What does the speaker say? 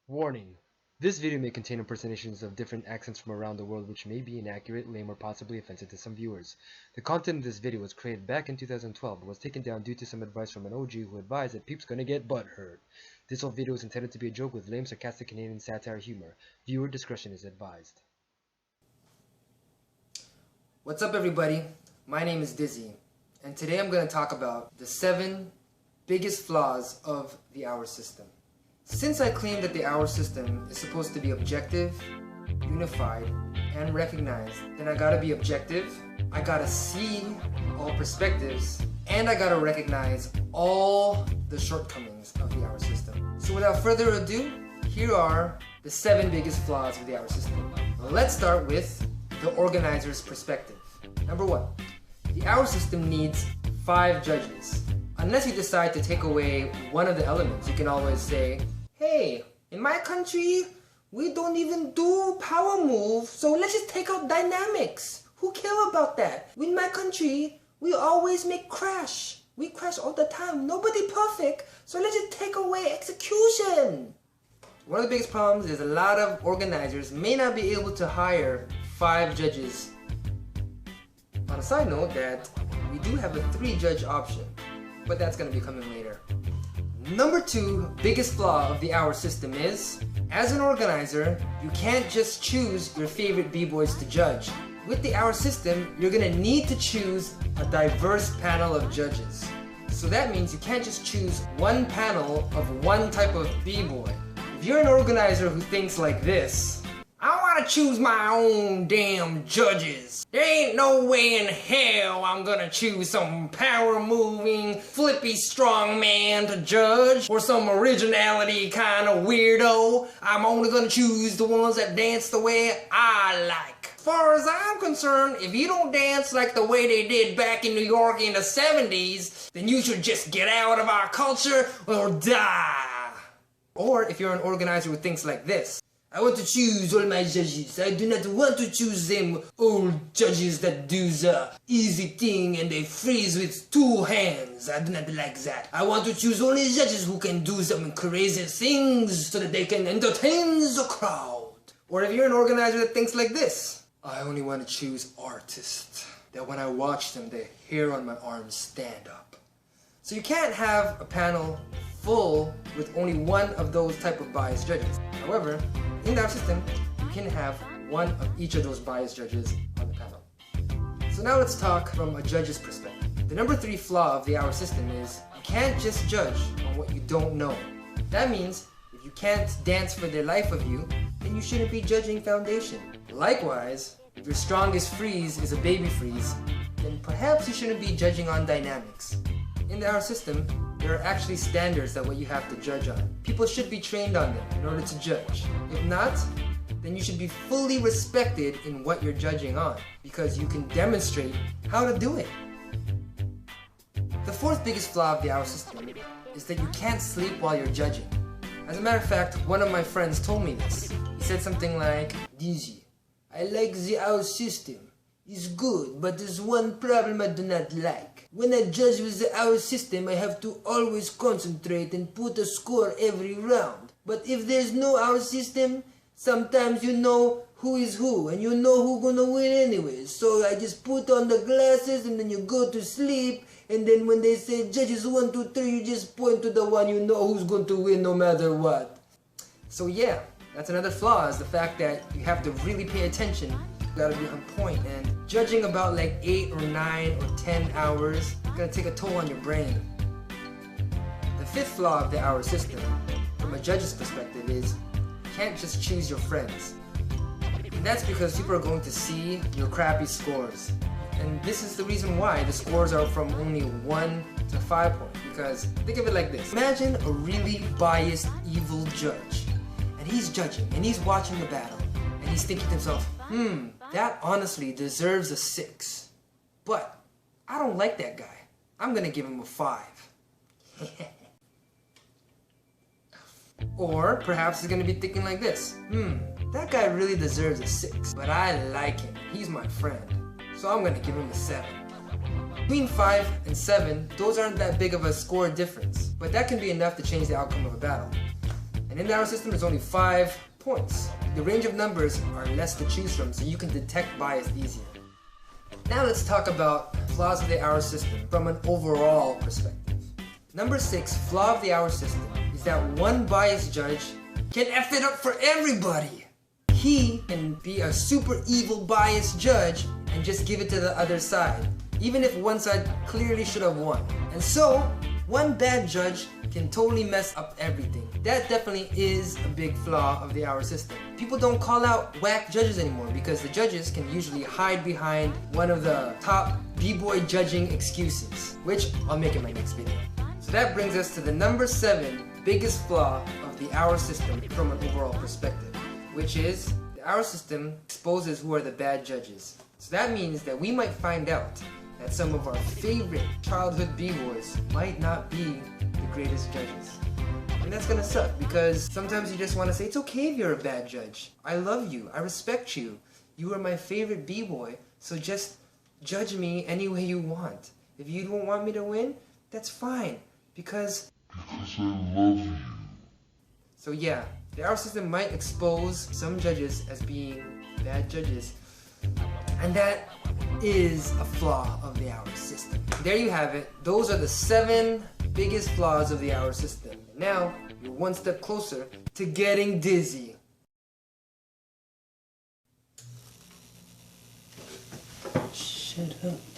Warning: this video may contain impersonations of different accents from around the world which may be inaccurate, lame, or possibly offensive to some viewers. The content of this video was created back in 2012 but was taken down due to some advice from an OG who advised that peeps gonna get butthurt. This whole video is intended to be a joke with lame, sarcastic Canadian satire humor. Viewer discretion is advised. What's up everybody? My name is Dyzee, and today I'm going to talk about the 7 biggest flaws of the O.U.R system. Since I claim that the O.U.R system is supposed to be objective, unified, and recognized, then I gotta be objective, I gotta see all perspectives, and I gotta recognize all the shortcomings of the O.U.R system. So without further ado, here are the 7 biggest flaws of the O.U.R system. Let's start with the organizer's perspective. Number 1. The O.U.R system needs 5 judges. Unless you decide to take away one of the elements, you can always say, hey, in my country, we don't even do power move, so let's just take out dynamics. Who care about that? In my country, we always make crash. We crash all the time. Nobody perfect, so let's just take away execution. One of the biggest problems is a lot of organizers may not be able to hire 5 judges. On a side note that we do have a 3-judge option, but that's going to be coming later. Number 2 biggest flaw of the O.U.R system is, as an organizer, you can't just choose your favorite b-boys to judge. With the O.U.R system, you're going to need to choose a diverse panel of judges. So that means you can't just choose one panel of one type of b-boy. If you're an organizer who thinks like this, I want to choose my own damn judges. There ain't no way in hell I'm gonna choose some power-moving, flippy strong man to judge, or some originality kind of weirdo. I'm only gonna choose the ones that dance the way I like. As far as I'm concerned, if you don't dance like the way they did back in New York in the 70s, then you should just get out of our culture or die. Or if you're an organizer who thinks like this, I want to choose all my judges. I do not want to choose them old judges that do the easy thing and they freeze with 2 hands. I do not like that. I want to choose only judges who can do some crazy things so that they can entertain the crowd. Or if you're an organizer that thinks like this, I only want to choose artists that when I watch them, the hair on my arms stand up. So you can't have a panel full with only one of those type of biased judges. However, in the O.U.R system, you can have one of each of those biased judges on the panel. So now let's talk from a judge's perspective. The number 3 flaw of the O.U.R system is you can't just judge on what you don't know. That means if you can't dance for the life of you, then you shouldn't be judging foundation. Likewise, if your strongest freeze is a baby freeze, then perhaps you shouldn't be judging on dynamics. In the O.U.R system, there are actually standards that what you have to judge on. People should be trained on them in order to judge. If not, then you should be fully respected in what you're judging on, because you can demonstrate how to do it. The 4th biggest flaw of the O.U.R system is that you can't sleep while you're judging. As a matter of fact, one of my friends told me this. He said something like, Dyzee, I like the O.U.R system. It's good, but there's one problem I do not like. When I judge with the O.U.R system, I have to always concentrate and put a score every round. But if there's no O.U.R system, sometimes you know who is who, and you know who's gonna win anyways. So I just put on the glasses and then you go to sleep, and then when they say judges 1, 2, 3, you just point to the one you know who's going to win no matter what. So yeah, that's another flaw, is the fact that you have to really pay attention. You gotta be on point, and judging about like 8 or 9 or 10 hours is gonna take a toll on your brain. The 5th flaw of the O.U.R system, from a judge's perspective, is you can't just choose your friends. And that's because people are going to see your crappy scores. And this is the reason why the scores are from only 1 to 5 points. Because think of it like this. Imagine a really biased, evil judge. And he's judging, and he's watching the battle. And he's thinking to himself, that honestly deserves a 6. But I don't like that guy. I'm gonna give him a 5. Or perhaps he's gonna be thinking like this. That guy really deserves a 6, but I like him. He's my friend. So I'm gonna give him a 7. Between 5 and 7, those aren't that big of a score difference. But that can be enough to change the outcome of a battle. And And in the hour system, there's only 5 points. The range of numbers are less to choose from, so you can detect bias easier. Now let's talk about flaws of the hour system from an overall perspective. Number 6 flaw of the hour system is that one biased judge can F it up for everybody. He can be a super evil biased judge and just give it to the other side, even if one side clearly should have won. And so, one bad judge can totally mess up everything. That definitely is a big flaw of the hour system. People don't call out whack judges anymore because the judges can usually hide behind one of the top B-boy judging excuses, which I'll make in my next video. So that brings us to the number 7 biggest flaw of the hour system from an overall perspective, which is the hour system exposes who are the bad judges. So that means that we might find out that some of our favorite childhood B-boys might not be the greatest judges. And that's gonna suck because sometimes you just want to say, it's okay if you're a bad judge. I love you. I respect you. You are my favorite B-boy, so just judge me any way you want. If you don't want me to win, that's fine because I love you. So yeah, the hour system might expose some judges as being bad judges, and that is a flaw of the hour system. There you have it. Those are the 7 biggest flaws of the hour system. Now, you're one step closer to getting Dyzee. Shut up.